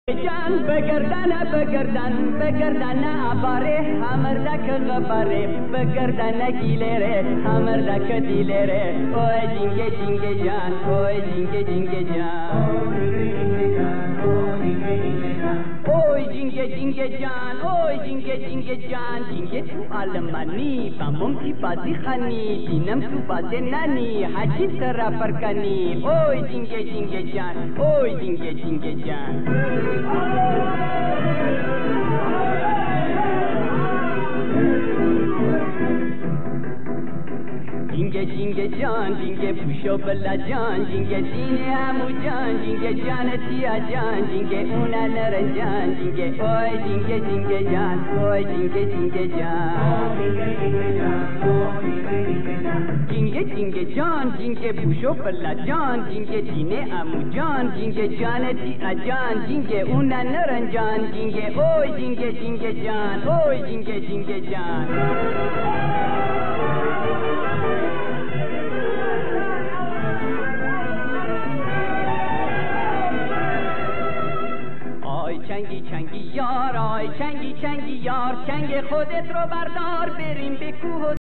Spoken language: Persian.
جان بگردن عباره همردک غباره بگردن گیلره همردک دیلره اوه جینگه جان اوه جینگه جان اوه جینگه جان اوه جینگه جان جینگه تو آلمانی بمم کی بازی خانی دینم تو بازی نانی حاجی سرا فرکنی اوه جینگه جان اوه جینگه جان جینگه جان جینگه پوشو بلا جان جینگه دینه همو جان جینگه جانتیا جان جینگه اونا نرن جان جینگه اوی جینگه جان اوی جینگه جان جینگه جان جینگه پوشو بلا جان جینگه دینه همو جان جینگه جانتیا جان جینگه اونا نرن جان جینگه اوی جینگه جان اوی جینگه جان چنگی یار آی چنگی یار چنگ خودت رو بردار بریم به کوه